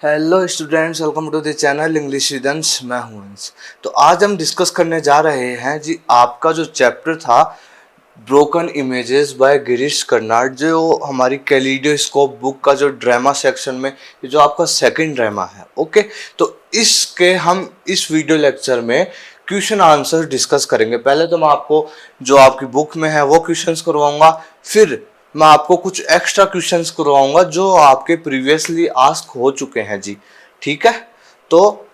Hello students, welcome to the channel English rhythms. मैं हूं अंश। तो आज हम डिस्कस करने जा रहे हैं जी आपका जो चैप्टर था broken images bye Girish Karnad, जो हमारी कैलिडोस्कोप बुक का जो ड्रामा सेक्शन में ये जो आपका सेकंड ड्रामा है। ओके, तो इसके हम इस वीडियो लेक्चर में क्वेश्चन आंसर डिस्कस करेंगे। पहले तो मैं आपको जो आपकी बुक में है वो क्वेश्चंस करवाऊंगा, फिर मैं आपको कुछ एक्स्ट्रा क्वेश्चंस करवाऊंगा जो आपके प्रीवियसली आस्क हो चुके हैं जी। ठीक है, तो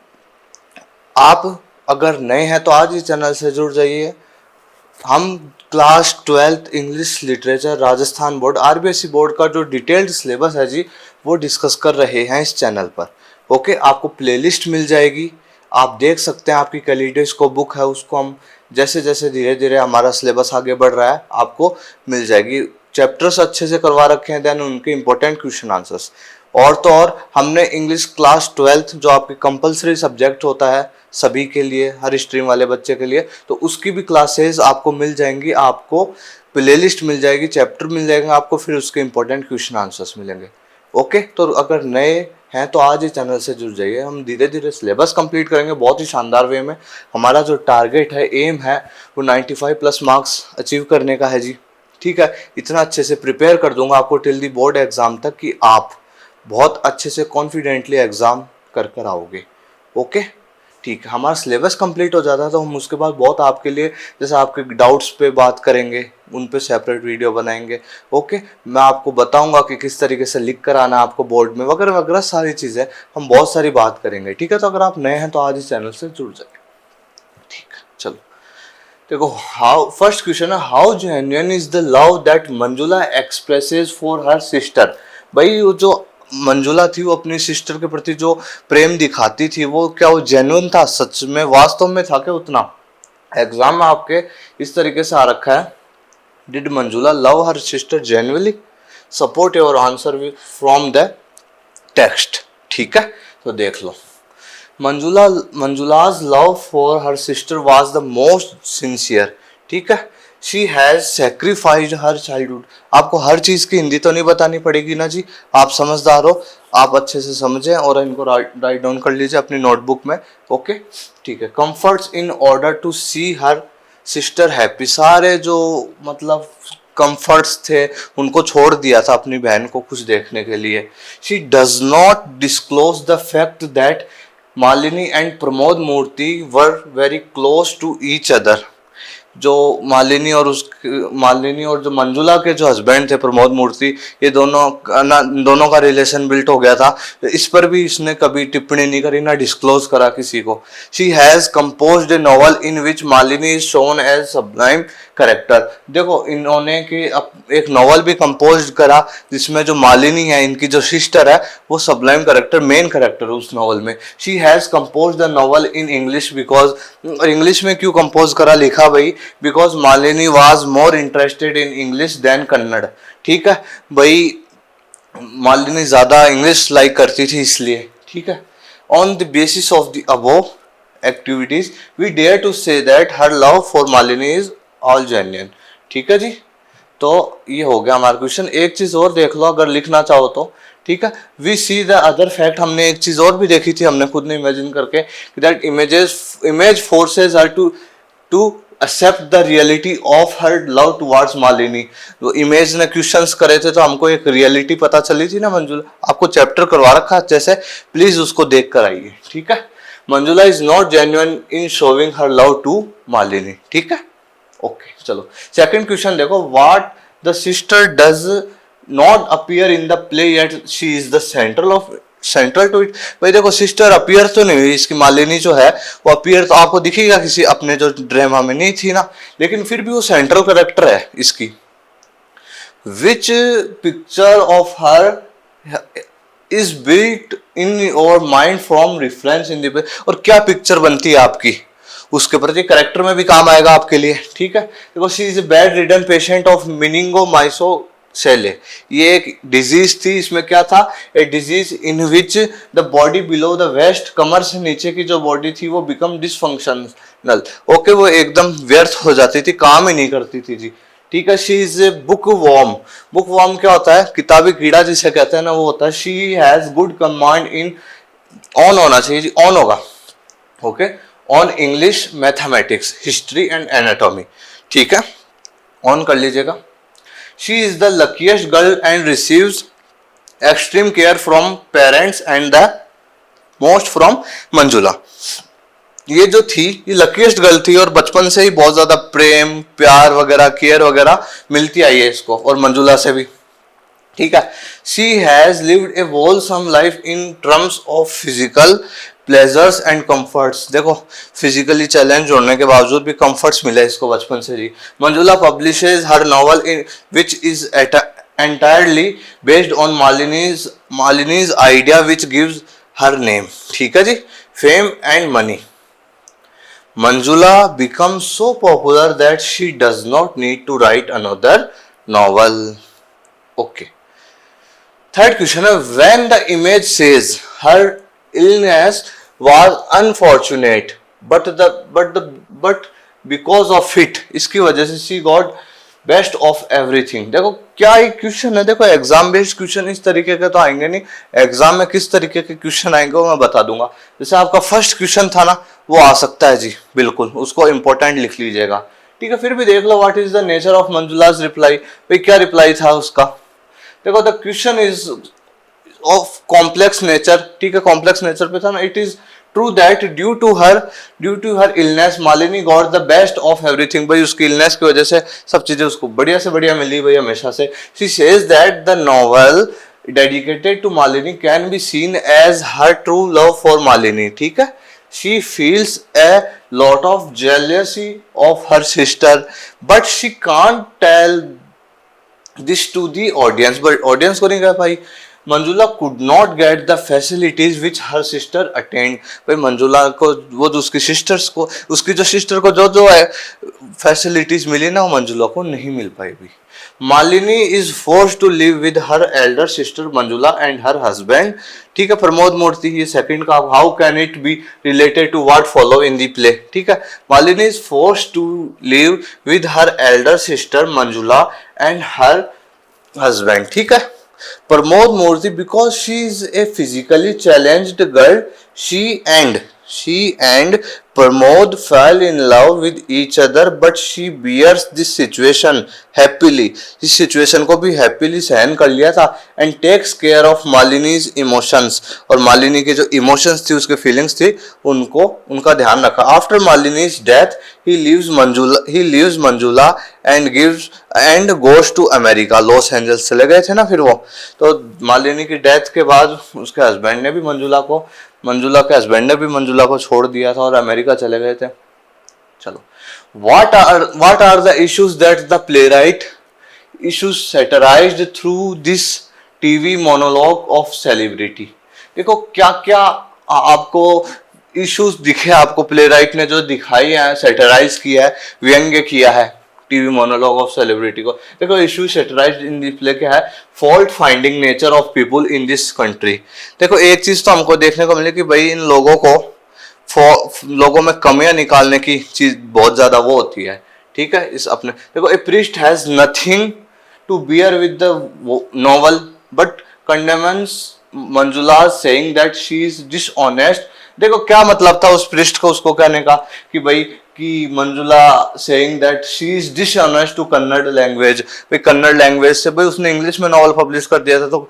आप अगर नए हैं तो आज ही चैनल से जुड़ जाइए। हम class 12th English literature Rajasthan board RBSE board का जो डिटेल्ड सिलेबस है जी वो डिस्कस कर रहे हैं इस चैनल पर। ओके, आपको प्लेलिस्ट मिल जाएगी, आप देख सकते हैं। आपकी कैलिडोस्कोप बुक है, उसको हम जैसे जैसे धीरे धीरे हमारा सिलेबस आगे बढ़ रहा है आपको मिल जाएगी। चैप्टर्स अच्छे से करवा रखे हैं, देन उनके इंपॉर्टेंट क्वेश्चन आंसर्स। और तो और हमने इंग्लिश क्लास 12th जो आपकी कंपलसरी सब्जेक्ट होता है सभी के लिए, हर स्ट्रीम वाले बच्चे के लिए, तो उसकी भी क्लासेस आपको मिल जाएंगी। आपको प्लेलिस्ट मिल जाएगी, चैप्टर मिल जाएंगे आपको, फिर उसके इंपॉर्टेंट क्वेश्चन आंसर्स मिलेंगे। ओके, तो अगर नए हैं तो आज ही चैनल से जुड़ जाइए। हम धीरे धीरे सिलेबस कंप्लीट करेंगे बहुत ही शानदार वे में। हमारा जो टारगेट है, एम है, वो 95 प्लस मार्क्स अचीव करने का है जी। ठीक है, इतना अच्छे से प्रिपेयर कर दूंगा आपको टिल दी बोर्ड एग्जाम तक कि आप बहुत अच्छे से कॉन्फिडेंटली एग्जाम कर आओगे। ओके, ठीक है। हमारा सिलेबस कंप्लीट हो जाता है तो हम उसके बाद बहुत आपके लिए, जैसे आपके डाउट्स पे बात करेंगे, उन पे सेपरेट वीडियो बनाएंगे। ओके, मैं आपको बताऊंगा कि किस तरीके से लिख कर आना आपको बोर्ड में, वगैरह वगैरह सारी चीज़ें हम बहुत सारी बात करेंगे। ठीक है, तो अगर आप नए हैं तो आज इस चैनल से जुड़ जाए। ठीक है, चलो देखो। हाउ फर्स्ट क्वेश्चन है, how genuine is the love that Manjula expresses for her sister. भाई वो जो मंजुला थी वो अपनी सिस्टर के प्रति जो प्रेम दिखाती थी वो क्या वो जेन्युइन था, सच में वास्तव में था क्या उतना? एग्जाम में आपके इस तरीके से आ रखा है, did Manjula love her sister genuinely? Support your answer from the text. ठीक है, तो देख लो। मंजुला's love for her sister was the most sincere। ठीक है, she has sacrificed her childhood। आपको हर चीज की हिंदी तो नहीं बतानी पड़ेगी ना जी, आप समझदार हो, आप अच्छे से समझें और इनको राइट डाउन कर लीजिए अपनी नोटबुक में। ओके, ठीक है। Comforts in order to see her sister happy. सारे जो मतलब कंफर्ट्स थे उनको छोड़ दिया था अपनी बहन को खुश देखने के लिए। She does not disclose the fact that Malini and Pramod Murthy were very close to each other. जो मालिनी और जो मंजुला के जो हस्बैंड थे प्रमोद मूर्ति, ये दोनों का रिलेशन बिल्ट हो गया था। इस पर भी इसने कभी टिप्पणी नहीं करी, ना डिस्क्लोज करा किसी को। She has composed a novel in which Malini is shown as sublime character. देखो, इन्होंने एक नॉवल भी कंपोज करा जिसमें जो मालिनी है, इनकी जो सिस्टर है, वो सब्लाइम करेक्टर, मेन करेक्टर उस नॉवल में। She has compose the novel in English because, English में क्यों कंपोज करा, लिखा भाई, because Malini was more interested in English than Kannada. ठीक है भाई, मालिनी ज्यादा इंग्लिश लाइक करती थी इसलिए। ठीक है, on the basis of the above activities we dare to say that her love for Malini is all genuine. ठीक है जी, तो ये हो गया हमारा क्वेश्चन। एक चीज और देख लो अगर लिखना चाहो तो। ठीक है, we see the other fact. हमने एक चीज और भी देखी थी, हमने खुद ने इमेजिन करके, that image forces are to to accept the reality of her love towards Malini. वो इमेज ने क्वेश्चंस करे थे तो हमको एक रियलिटी पता चली थी ना मंजुला। आपको चैप्टर करवा रखा है जैसे, प्लीज उसको देख कर आइए। ठीक है, Manjula is not genuine in showing her love to Malini. ठीक है, ओके चलो सेकंड क्वेश्चन देखो। What the sister does not appear in the play yet she is the central to it. भाई देखो, सिस्टर अपीयर तो नहीं हुई, इसकी मालिनी जो है वो अपीयर तो आपको दिखेगा किसी अपने जो ड्रामा में नहीं थी ना, लेकिन फिर भी वो सेंट्रल कैरेक्टर है इसकी। Which picture of her is built in your mind from reference in the. और क्या पिक्चर बनती है आपकी उसके प्रति, करेक्टर में भी काम आएगा आपके लिए। ठीक है, देखो, she is a bedridden patient of meningomyelocele. ये एक डिजीज थी, इसमें क्या था, a disease in which the body below the waist, कमर से नीचे की जो बॉडी थी वो बिकम डिसफंक्शनल। ओके, वो एकदम व्यर्थ हो जाती थी, काम ही नहीं करती थी जी। ठीक है। She is a bookworm. Bookworm क्या होता है? किताबी कीड़ा जिसे कहते हैं ना, वो होता है। She has good command in, on होना चाहिए जी, ऑन होगा, okay, on English, mathematics, history and anatomy, ठीक है, ऑन कर लीजिएगा। She is the luckiest girl and receives extreme care from parents and the most from Manjula. ये जो थी, ये लकीएस्ट गर्ल थी और बचपन से ही बहुत ज्यादा प्रेम, प्यार वगैरह, केयर वगैरह मिलती आई है इसको, और मंजुला से भी, ठीक है। She has lived a wholesome life in terms of physical pleasures and comforts. देखो, फिजिकली चैलेंज होने के बावजूद भी कंफर्ट्स मिले इसको बचपन से जी। Manjula publishes her novel in which is entirely based on Malini's idea which gives her name, ठीक है जी, fame and money. Manjula becomes so popular that she does not need to write another novel. Okay. Third question है, when the image says her illness was unfortunate but because of it, इसकी वजह से she got best of everything. देखो क्या एक question है, देखो exam based question इस तरीके के तो आएंगे नहीं, एग्जाम में किस तरीके के क्वेश्चन आएंगे वो मैं बता दूंगा। जैसे आपका फर्स्ट क्वेश्चन था ना, वो आ सकता है जी, बिल्कुल, उसको इंपॉर्टेंट लिख लीजिएगा, ठीक है। फिर भी देख लो, what is the nature of Manjula's reply, भाई क्या रिप्लाई था उसका। देखो, the question is of complex nature, ठीक है, कॉम्प्लेक्स नेचर पे था ना। It is true that due to her illness Malini got the best of everything, भाई उसकी illness की वजह से सब चीजें उसको बढ़िया से बढ़िया मिली भाई हमेशा से। she says that the novel dedicated to Malini can be seen as her true love for Malini, ठीक है। she feels a lot of jealousy of her sister but she can't tell this to the audience, but audience को नहीं कह पाई। Manjula could not get the facilities which her sister attend, भाई मंजुला को वो जो उसकी सिस्टर्स को, उसकी जो सिस्टर को जो जो है फैसिलिटीज मिली ना, वो मंजुला को नहीं मिल पाई भी। Malini is force to live with her elder sister Manjula and her husband, ठीक है। प्रमोद मूर्ति, ये सेकंड का, how can it be related to what follow in the play, ठीक है। Malini is force to live with her elder sister Manjula and her husband, ठीक है। Pramod Murthy, because she is a physically challenged girl, she and Pramod fell in love with each other, but she bears this situation happily. इस situation को भी happily सहन कर लिया था, and takes care of Malini's emotions, और मालिनी के जो emotions थी, उसके feelings थी, उनका ध्यान रखा। After Malini's death, he leaves Manjula and goes to America, Los Angeles चले गए थे ना फिर वो। तो मालिनी की डेथ के बाद उसके हस्बैंड ने भी मंजुला के हस्बैंड ने भी मंजुला को छोड़ दिया था और अमेरिका चले गए थे। चलो, what are the issues that the playwright issues satirized through this TV monologue of celebrity? देखो क्या क्या आपको इश्यूज दिखे, आपको प्लेराइट ने जो दिखाई है, सेटराइज किया है, व्यंग्य किया है टीवी मोनोलॉग ऑफ सेलिब्रिटी को। देखो, इशू सेटराइज्ड इन दिस प्ले क्या है, fault finding nature of people in this country. देखो, एक चीज तो हमको देखने को मिले कि भाई इन लोगों में कमियां निकालने की चीज बहुत ज्यादा वो होती है, ठीक है। इस अपने देखो, a priest has nothing to bear with the novel but condemns Manjula saying that she is dishonest. देखो क्या मतलब था उस पृष्ठ को उसको कहने का कि भाई कि Manjula saying that she is dishonest to Kannada language, भाई कन्नड़ लैंग्वेज से, भाई उसने इंग्लिश में नॉवल पब्लिश कर दिया था तो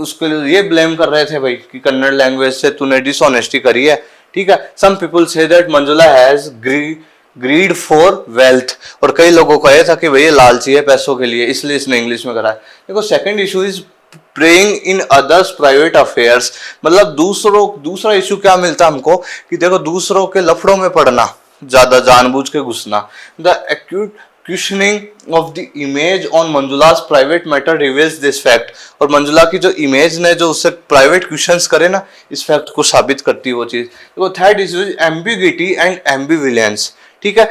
उसके लिए ये ब्लेम कर रहे थे भाई कि कन्नड़ लैंग्वेज से तूने डिसऑनेस्टी करी है, ठीक है। Some people say that Manjula has greed for wealth, और कई लोगों को यह था कि भाई ये लालची है पैसों के लिए, इसलिए इसने इंग्लिश में करा है। देखो, second issue is praying in others private affairs, मतलब दूसरा इशू क्या मिलता हमको कि देखो दूसरों के लफड़ों में पड़ना, ज्यादा जानबूझ के घुसना। The acute questioning of the image on Manjula's private matter reveals this fact, और मंजुला की जो इमेज ने जो उससे प्राइवेट क्वेश्चंस करे ना, इस फैक्ट को साबित करती है वो चीज। देखो, third issue is ambiguity and ambivalence, ठीक है।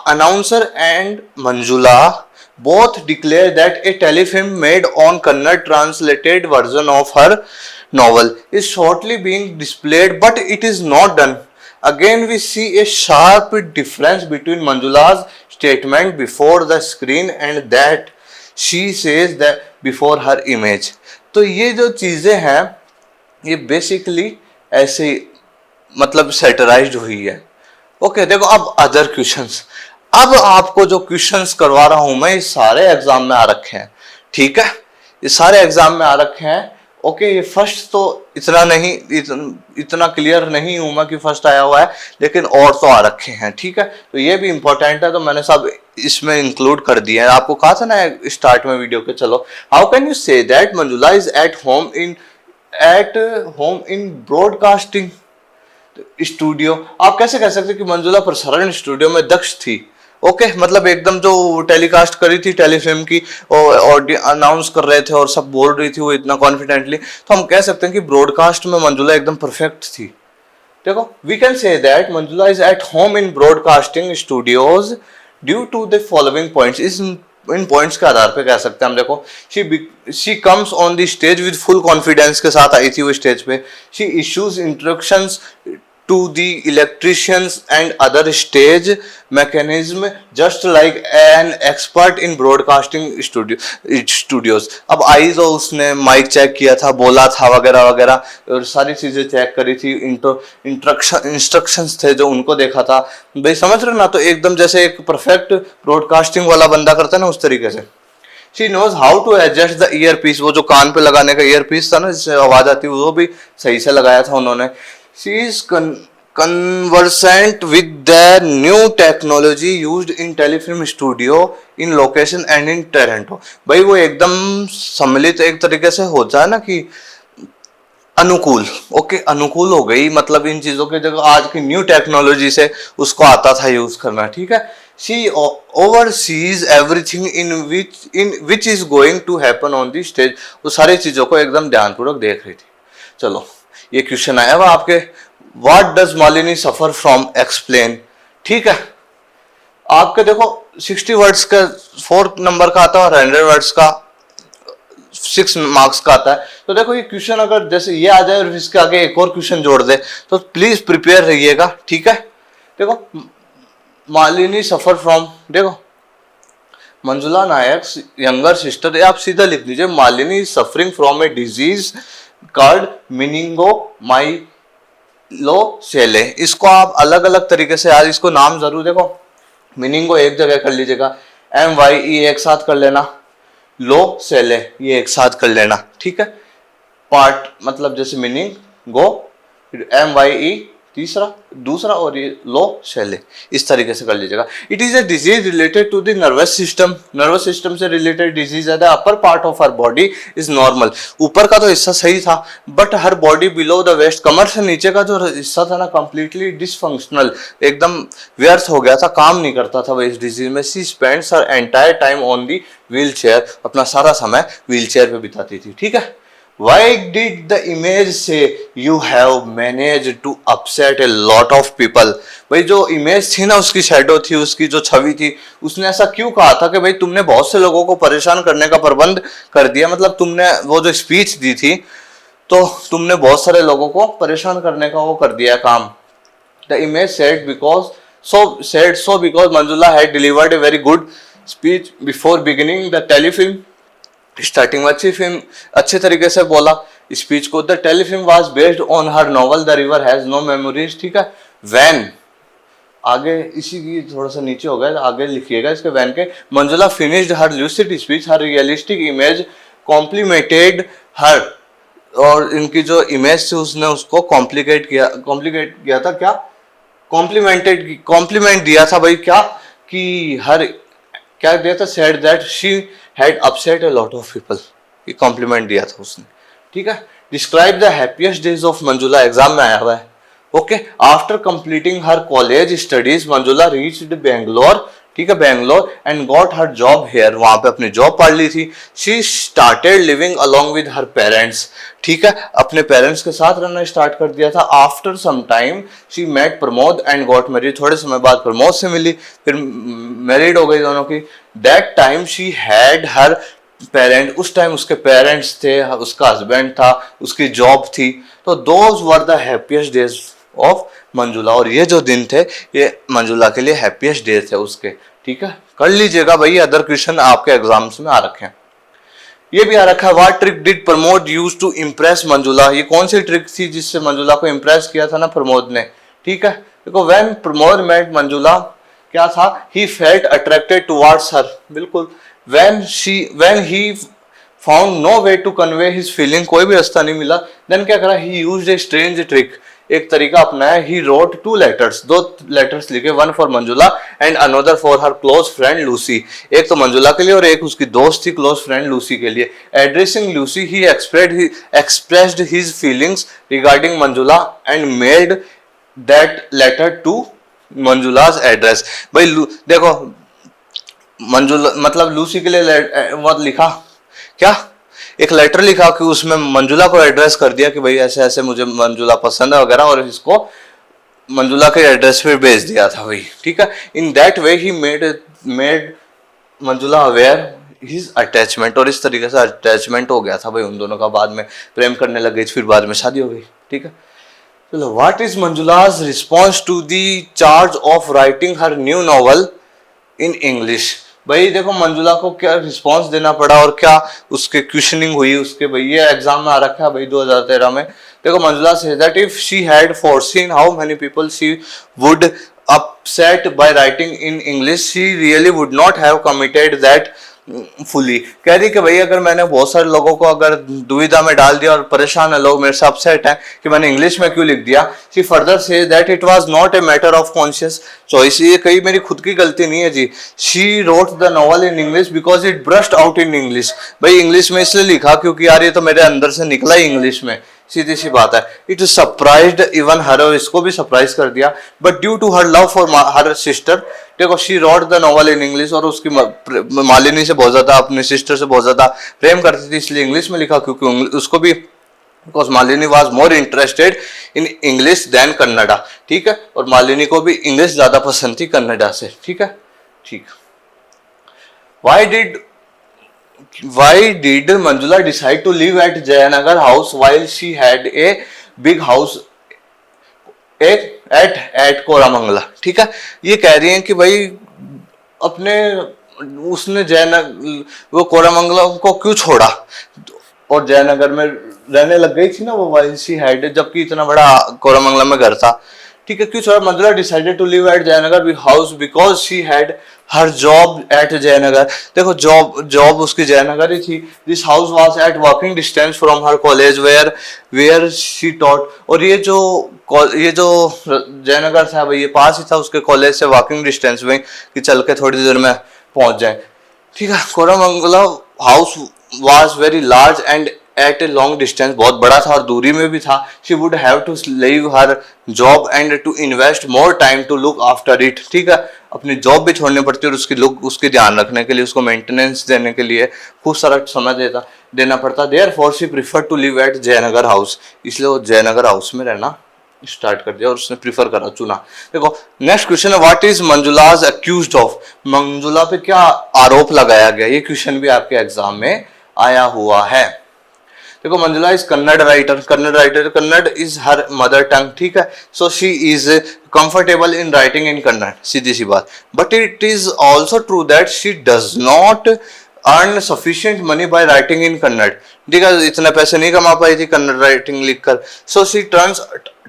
Announcer and Manjula both declare that a telefilm made on Kannada translated version of her novel is shortly being displayed, but it is not done. Again we see a sharp difference between Manjula's statement before the screen and that she says that before her image। तो ये जो चीजें हैं ये basically ऐसे मतलब सेटराइज्ड हुई है। ओके देखो अब अदर क्वेश्चंस, अब आपको जो क्वेश्चंस करवा रहा हूं मैं ये सारे एग्जाम में आ रखे हैं, ठीक है, ये सारे एग्जाम में आ रखे हैं। ओके ये फर्स्ट तो इतना नहीं, इतना क्लियर नहीं हूं मैं कि फर्स्ट आया हुआ है, लेकिन और तो आ रखे हैं, ठीक है। तो ये भी इंपॉर्टेंट है, तो मैंने सब इसमें इंक्लूड कर दिया है। आपको कहा था ना स्टार्ट में वीडियो के, चलो हाउ कैन यू से that Manjula is at home in broadcasting studio. आप कैसे कह सकते कि मंजुला प्रसारण स्टूडियो में दक्ष थी। ओके मतलब एकदम जो टेलीकास्ट करी थी टेलीफिल्म की और अनाउंस कर रहे थे और सब बोल रही थी वो इतना कॉन्फिडेंटली, तो हम कह सकते हैं कि ब्रॉडकास्ट में मंजुला एकदम परफेक्ट थी। देखो we can say that Manjula is at home in broadcasting studios due to the following points. इन पॉइंट्स के आधार पे कह सकते हैं हम। देखो she comes on the stage with full confidence के साथ आई थी वो स्टेज पे। She issues instructions to the electricians and other stage mechanism just like an expert in broadcasting studios। अब आई तो उसने माइक चेक किया था, बोला था वगैरह वगैरह और सारी चीजें चेक करी थी, इंस्ट्रक्शंस थे जो उनको देखा था। भाई समझ रहे ना, तो एकदम जैसे एक परफेक्ट ब्रॉडकास्टिंग वाला बंदा करता है ना उस तरीके से। She knows how to adjust the earpiece, वो जो कान पे लगाने का earpiece था ना जिससे आवाज आती है वो भी सही से लगाया था उन्होंने। She is conversant with the new technology used in telefilm studio in location and in Toronto। भाई वो एकदम सम्मिलित एक तरीके से होता है ना कि अनुकूल। ओके अनुकूल हो गई, मतलब इन चीजों के जगह आज की न्यू टेक्नोलॉजी से उसको आता था यूज करना, ठीक है। She oversees everything in which is going to happen on the stage। वो सारी चीजों को एकदम ध्यानपूर्वक देख रही थी। चलो ये क्वेश्चन आया हुआ आपके, What does Malini suffer from explain, ठीक है। आपके देखो 60 वर्ड्स का 4 नंबर का आता है और 100 वर्ड्स का 6 मार्क्स का आता है। तो देखो ये क्वेश्चन अगर जैसे ये आ जाए और इसके आगे एक और क्वेश्चन जोड़ दे तो प्लीज प्रिपेयर रहिएगा, ठीक है। देखो मालिनी सफर फ्रॉम, देखो मंजुला नायक यंगर सिस्टर, आप सीधा लिख दीजिए Malini suffering from a disease called meningomyelocele. इसको आप अलग अलग तरीके से यार इसको नाम जरूर, देखो मीनिंगो एक जगह कर लीजिएगा, MYE एक साथ कर लेना, लो सेले ये एक साथ कर लेना, ठीक है। पार्ट मतलब जैसे मीनिंग गो, MYE तीसरा दूसरा और ये लो सेले, इस तरीके से कर लीजिएगा। It is a disease related to the nervous system, nervous system से रिलेटेड डिजीज है। The upper part of her body is normal, ऊपर का तो हिस्सा सही था but her body below the waist, कमर से नीचे का जो हिस्सा था ना कंप्लीटली डिसफंक्शनल, एकदम व्यर्थ हो गया था, काम नहीं करता था वो इस डिजीज में। She spends her entire time on the wheel chair, अपना सारा समय व्हील चेयर पे बिताती थी, ठीक है। Why did the image say you have managed to upset a lot of people? भाई जो इमेज थी ना उसकी शैडो थी, उसकी जो छवि थी, उसने ऐसा क्यों कहा था कि भाई तुमने बहुत से लोगों को परेशान करने का प्रबंध कर दिया, मतलब तुमने वो जो स्पीच दी थी तो तुमने बहुत सारे लोगों को परेशान करने का वो कर दिया काम। The image said because Manjula had delivered a very good speech before beginning the telefilm। Starting में अच्छे तरीके से बोला स्पीच को। The telefilm was based on her novel the river has no memories, ठीक है। वैन आगे इसी की थोड़ा सा नीचे हो गया, आगे लिखिएगा इसके वैन के। Manjula finished her lucid speech, her realistic image complimented her, और इनकी जो इमेज थी उसने उसको कॉम्प्लिकेट किया था, क्या कॉम्प्लीमेंट दिया था भाई, क्या कि हर क्या दिया था, said that she had upset a lot of people, ये कॉम्प्लीमेंट दिया था उसने, ठीक है। Describe the happiest days of Manjula, exam में आया हुआ है। Okay after completing her college studies Manjula reached Bangalore, ठीक है, Bangalore and got her job here, वहां पे अपनी जॉब पा ली थी। She started living along with her parents, ठीक है, अपने पेरेंट्स के साथ रहना स्टार्ट कर दिया था। After some time she met Pramod and got married, थोड़े समय बाद प्रमोद से मिली, फिर मैरिड हो गई दोनों की। That time she had her parent, उस टाइम उसके पेरेंट्स थे, उसका हस्बैंड था, उसकी जॉब थी। तो those were the happiest days of Manjula, और ये जो दिन थे ये मंजुला के लिए हैप्पीएस्ट डेज थे उसके, ठीक है, कर लीजिएगा भाई, अदर क्वेश्चन आपके एग्जाम्स में आ रखे हैं। ये भी आ रखा है, what trick did Pramod use to impress Manjula, ये कौन सी ट्रिक थी जिससे मंजुला को इम्प्रेस किया था ना प्रमोद ने। ठीक है, देखो व्हेन प्रमोद मेट मंजुला, क्या था, he felt attracted towards her, बिल्कुल। When he found no way to convey his feeling, कोई भी रास्ता नहीं मिला, देन क्या करा, he used a strange trick, एक तरीका अपनाया, ही रोट 2 लेटर्स, 2 लेटर्स लिखे, one for Manjula and another for her close friend Lucy, एक तो मंजुला के लिए और एक उसकी दोस्त थी क्लोज फ्रेंड लूसी के लिए। Addressing Lucy he expressed his feelings regarding Manjula and made that letter to Manjula's address. भाई देखो, मंजुला मतलब लूसी के लिए बहुत लिखा, क्या एक लेटर लिखा कि उसमें मंजुला को एड्रेस कर दिया कि भाई ऐसे ऐसे मुझे मंजुला पसंद है वगैरह, और इसको मंजुला के एड्रेस पे भेज दिया था भाई। ठीक है, in that way he made Manjula aware his attachment, और इस तरीके से अटैचमेंट हो गया था भाई उन दोनों का, बाद में प्रेम करने लगे, फिर बाद में शादी हो गई। ठीक है, चलो, what is Manjula's response to the charge of writing her new novel in English. भाई देखो मंजुला को क्या रिस्पांस देना पड़ा और क्या उसके क्वेश्चनिंग हुई उसके, भाई ये एग्जाम में आ रखा है भाई 2013 में। देखो Manjula say that if she had foreseen how many people she would upset bye writing in English, she really would not have committed that fully. कह रही कि भाई अगर मैंने बहुत सारे लोगों को अगर दुविधा में डाल दिया और परेशान है लोग, मेरे से अपसेट हैं कि मैंने इंग्लिश में क्यों लिख दिया। She further say that it was not a matter of conscious choice, ये कहीं मेरी खुद की गलती नहीं है जी। She wrote the novel in English because it burst out in English, भाई इंग्लिश में इसलिए लिखा क्योंकि यार ये तो मेरे अंदर से निकला ही इंग्लिश में, सीधी सी बात है। इट सरप्राइज्ड इवन हर, इसको भी सरप्राइज कर दिया, but due to her love for her sister, देखो she wrote the novel in English, और उसकी मालिनी से बहुत ज्यादा, अपनी सिस्टर से बहुत ज्यादा प्रेम करती थी, इसलिए इंग्लिश में लिखा, क्योंकि उसको भी because Malini was more interested in English than Kannada. ठीक है, और मालिनी को भी इंग्लिश ज्यादा पसंद थी कन्नडा से। ठीक है, ठीक। Why did Manjula decide to live at Jayanagar house while she had a big house at Koramangala. ठीक है, ये कह रही हैं कि भाई अपने उसने जयनगर, वो कोरामंगला को क्यों छोड़ा और जयनगर में रहने लग गई थी ना वो, while she had, जबकि इतना बड़ा कोरामंगला में घर था। ठीक है, क्यों छोड़ा। Manjula decided to live at Jayanagar house because she had her job at Jayanagar, देखो जॉब उसकी जयनगर ही थी। This house was at walking distance from her college where she taught, और ये जो जयनगर था भाई ये पास ही था उसके कॉलेज से, वॉकिंग डिस्टेंस में कि चल के थोड़ी देर में पहुंच जाए। ठीक है, Koramangala house was very large and at a long distance, बहुत बड़ा था और दूरी में भी था। She would have to leave her job and to invest more time to look after it. ठीक है, अपनी जॉब भी छोड़नी पड़ती है और उसके ध्यान रखने के लिए, उसको मेंटेनेंस देने के लिए खूब सारा समय देना पड़ता। Therefore she prefer to live at Jayanagar house, इसलिए वो जयनगर हाउस में रहना स्टार्ट कर दिया और उसने प्रीफर करा, चुना। देखो नेक्स्ट क्वेश्चन है, what is Manjula's accused of, Manjula पे क्या आरोप लगाया गया, ये क्वेश्चन भी आपके एग्जाम में आया हुआ है। देखो Manjula is Kannada writer, Kannada is her mother tongue. ठीक है, so she is comfortable in writing in Kannada, सीधी सी बात। But it is also true that she does not earn sufficient money by writing in Kannada. ठीक है, इतने पैसे नहीं कमा पाई थी कन्नड़ राइटिंग लिखकर, so she turns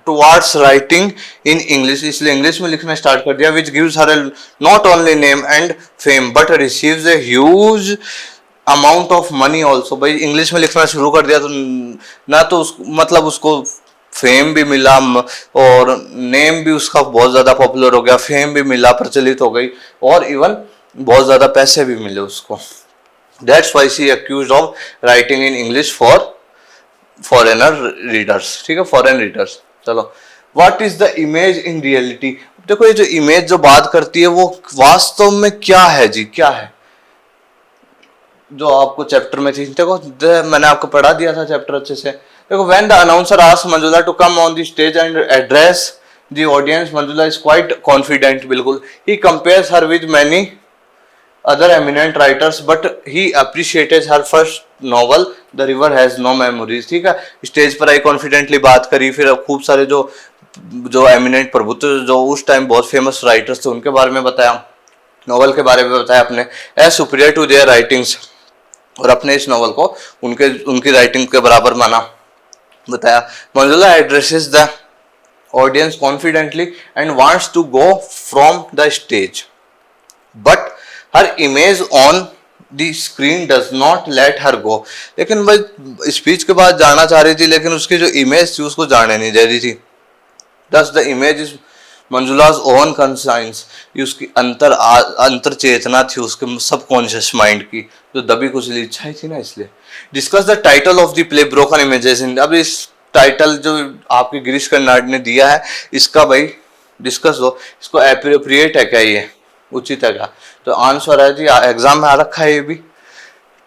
towards writing in English, इसलिए इंग्लिश में लिखना स्टार्ट कर दिया, which gives her not only name and fame but receives a huge amount of money also. भाई इंग्लिश में लिखना शुरू कर दिया तो ना तो मतलब उसको फेम भी मिला और नेम भी उसका बहुत ज्यादा पॉपुलर हो गया, फेम भी मिला, प्रचलित हो गई, और इवन बहुत ज्यादा पैसे भी मिले उसको। That's why she accused of writing in English for foreigner readers. ठीक है, फॉरेन रीडर्स। चलो, what is the image in reality. देखो ये जो इमेज जो बात करती है वो वास्तव में क्या है जी, क्या है, जो आपको चैप्टर में थी। देखो मैंने आपको पढ़ा दिया था चैप्टर अच्छे से। देखो when the announcer asked Manjula to come on the stage and address the audience, Manjula is quite confident, बिल्कुल। He compares her with many other eminent writers but he appreciated her first novel the river has no memories. ठीक है, stage पर आई confidently बात करी, फिर खूब सारे जो एमिनेंट प्रभुत्व जो उस टाइम बहुत फेमस राइटर्स थे उनके बारे में बताया, नॉवल के बारे में बताया अपने as superior to their writings, और अपने इस नॉवल को उनकी राइटिंग के बराबर माना, बताया। Manjula addresses the audience confidently and wants to go from the stage, but her image on the screen does not let her go. लेकिन भाई स्पीच के बाद जाना चाह रही थी, लेकिन उसकी जो इमेज थी उसको जाने नहीं दे रही थी। Thus the image is Manjula's own conscience, ये उसकी अंतर चेतना थी, उसके सबकॉन्शियस माइंड की जो दबी कुचली इच्छाएं थी ना, इसलिए। Discuss the title of the play broken images in, अब इस टाइटल जो आपके गिरीश कर्नाड ने दिया है इसका भाई डिस्कस हो, इसको एप्रोप्रिएट है क्या, ये उचित है क्या? तो आंसर है जी, एग्जाम में आ रखा है ये भी।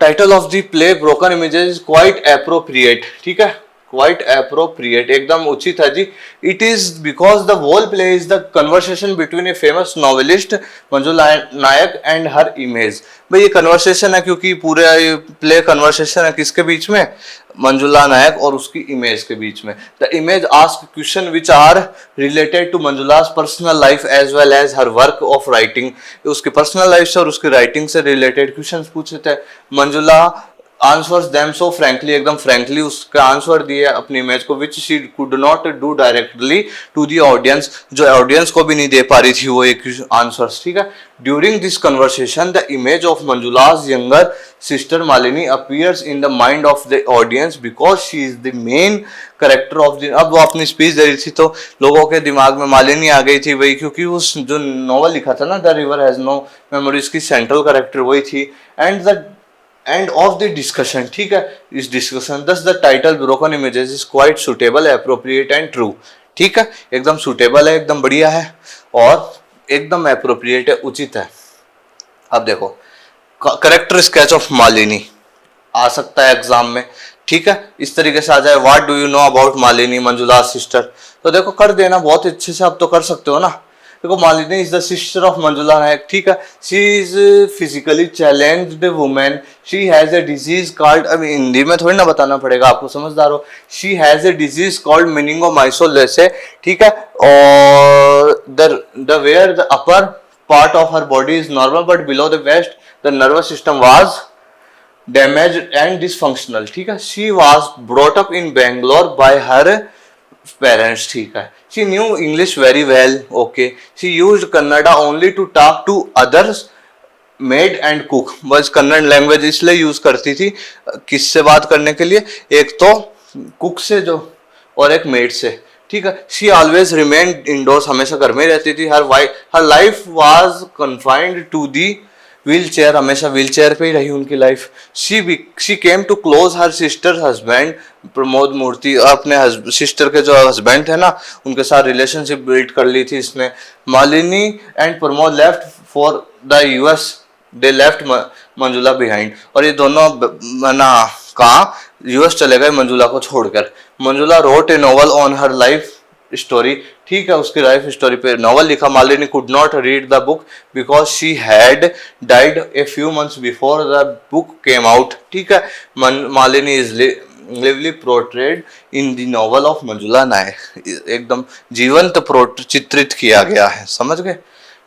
Title of the play broken images is quite appropriate, ठीक है, क्वाइट एप्रोप्रिएट, एकदम उचित है जी। It is because the whole play is the conversation between a famous novelist Manjula Nayak and her image. भाई ये कन्वर्सेशन है क्योंकि पूरा ये प्ले कन्वर्सेशन है किसके बीच में, मंजुला नायक और उसकी इमेज के बीच में। The image ask question which are related to Manjula's personal life as well as her work of writing, उसकी पर्सनल लाइफ से और उसकी राइटिंग से रिलेटेड क्वेश्चन पूछे थे। Manjula answers them so frankly, एकदम फ्रैंकली उसका आंसर दिए अपनी इमेज को, which she could not do directly to the audience, जो ऑडियंस को भी नहीं दे पा रही थी वो एक आंसर्स, ठीक है। During this conversation the image of Manjula's younger sister Malini appears in the mind of the audience because she is the main character of the, अब वो अपनी स्पीच दे रही थी तो लोगों के दिमाग में मालिनी आ गई थी वही, क्योंकि उस जो नॉवल लिखा था ना the river has no memories की सेंट्रल करेक्टर वही थी। And the end of the discussion, ठीक है, इस discussion thus the title broken images is quite suitable appropriate and true, ठीक है, एकदम सुटेबल है, एकदम बढ़िया है और एकदम एप्रोप्रिएट है, उचित है। अब देखो करेक्टर स्केच ऑफ मालिनी आ सकता है एग्जाम में, ठीक है, इस तरीके से आ जाए, what do you know about Malini Manjula sister, तो देखो कर देना बहुत अच्छे से, अब तो कर सकते हो ना। देखो Malini is the sister of Manjula Nayak, ठीक है, she is physically challenged women, she has a disease called, अब हिंदी में थोड़ी ना बताना पड़ेगा आपको, समझदार हो, she has a disease called meningomycosis, ठीक है, और the where the upper part of her body is normal but below the waist the nervous system was damaged and dysfunctional, ठीक है, she was brought up in Bangalore by her parents, ठीक है, she knew English very well, okay, she used Kannada only to talk to others, maid and cook, बस Kannada language इसलिए use करती थी किससे बात करने के लिए, एक तो कुक से जो और एक मेड से, ठीक है, शी ऑलवेज रिमेन्ड इंडोर्स, हमेशा घर में रहती थी, her life was confined to the wheel chair, हमेशा व्हील चेयर पे ही रही उनकी life. She came to close her sister husband Pramod Murthy, अपने सिस्टर के जो हस्बैंड थे ना उनके साथ रिलेशनशिप बिल्ड कर ली थी इसने। Malini and Pramod left for the US, they left Manjula behind, और ये दोनों ना कहा यूएस चले गए मंजुला को छोड़कर। Manjula wrote a novel on her life story, ठीक है, उसकी लाइफ स्टोरी पे नॉवल लिखा। Malini could not read the book because she had died a few months before the book came out, ठीक है, Malini is lively portrayed in the novel of Manjula Nayak, एकदम जीवंत चित्रित किया गया है, समझ गए।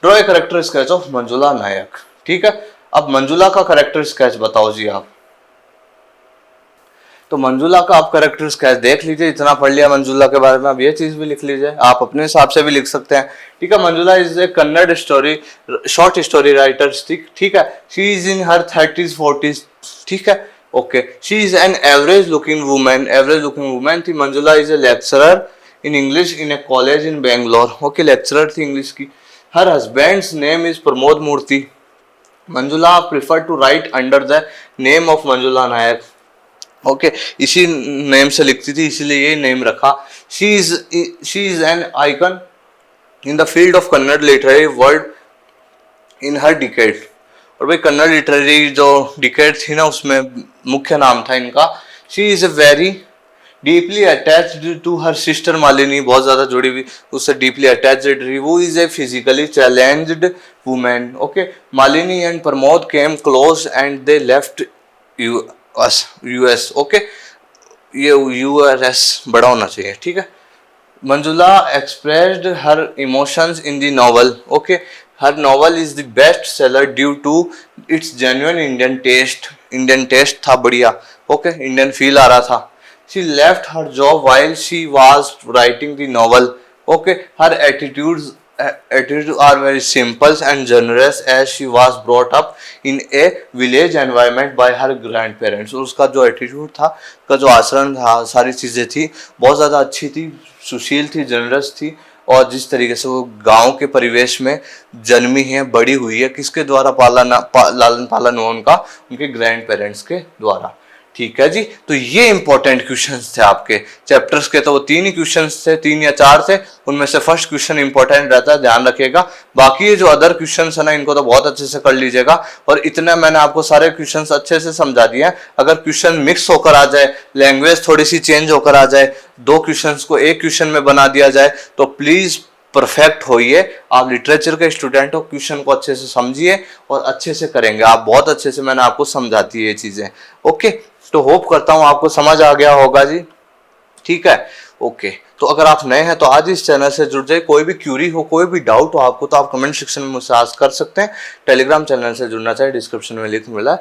Draw a character sketch of Manjula Nayak, ठीक है, अब मंजुला का करेक्टर स्केच बताओ जी आप। तो मंजुला का आप करेक्टर स्केच देख लीजिए, इतना पढ़ लिया मंजुला के बारे में, अब ये चीज भी लिख लीजिए, आप अपने हिसाब से भी लिख सकते हैं, ठीक है। Manjula is A Kannada story short story writer, ठीक है, she is in her 30s 40s, ठीक है, okay, she is an average looking women थी। Manjula is a lecturer in English in a college in Bangalore, okay, lecturer थी इंग्लिश की। Her husband's name is Pramod Murthy. Manjula prefer to write under the name of Manjula Nayak, okay, इसी name से लिखती थी इसीलिए ये name रखा। She is an icon in the field of Kannada literary world in her decade, और भाई कन्नड़ लिटरेरी जो डिकेड थी ना उसमें मुख्य नाम था इनका। She is a very deeply attached to her sister Malini, बहुत ज्यादा जुड़ी हुई उससे, डीपली अटैच्ड रही। वो is a physically challenged women, okay. Malini and Pramod came close and they left us, okay, ये यूएस बड़ा होना चाहिए, ठीक है। Manjula expressed her emotions in the novel, okay, her novel is the best seller due to its genuine Indian taste था बढ़िया, okay, Indian feel आ रहा था। She left her job while she was writing the novel, okay, her attitudes are very simple and generous as she was brought up in a village environment by her grandparents। उसका जो attitude था, का जो आचरण था, सारी चीज़ें थी बहुत ज़्यादा अच्छी थी, सुशील थी, जनरस थी। और जिस तरीके से वो गांव के परिवेश में जन्मी है, बड़ी हुई है, किसके द्वारा लालन पालन हुआ उनका, उनके ग्रैंड पेरेंट्स के द्वारा। ठीक है जी, तो ये इंपॉर्टेंट क्वेश्चंस थे आपके चैप्टर्स के। तो वो 3 ही क्वेश्चंस थे, 3 या 4 थे, उनमें से फर्स्ट क्वेश्चन इंपॉर्टेंट रहता है, ध्यान रखिएगा। बाकी ये जो अदर क्वेश्चंस है ना, इनको तो बहुत अच्छे से कर लीजिएगा। और इतना मैंने आपको सारे क्वेश्चंस अच्छे से समझा दिए हैं। अगर क्वेश्चन मिक्स होकर आ जाए, लैंग्वेज थोड़ी सी चेंज होकर आ जाए, 2 क्वेश्चंस को एक क्वेश्चन में बना दिया जाए, तो प्लीज परफेक्ट होइए। आप लिटरेचर के स्टूडेंट हो, क्वेश्चन को अच्छे से समझिए और अच्छे से करेंगे आप, बहुत अच्छे से मैंने आपको समझाती है ये चीजें। ओके, तो होप करता हूं आपको समझ आ गया होगा जी। ठीक है, ओके। तो अगर आप नए हैं तो आज इस चैनल से जुड़ जाए। कोई भी क्यूरी हो, कोई भी डाउट हो आपको, तो आप कमेंट सेक्शन में मुझसे आस्क कर सकते हैं। टेलीग्राम चैनल से जुड़ना चाहिए, डिस्क्रिप्शन में लिंक मिला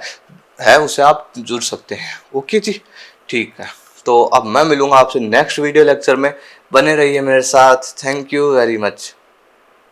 है, उसे आप जुड़ सकते हैं। ओके जी, ठीक है। तो अब मैं मिलूंगा आपसे नेक्स्ट वीडियो लेक्चर में, बने रहिए मेरे साथ। Thank you very much.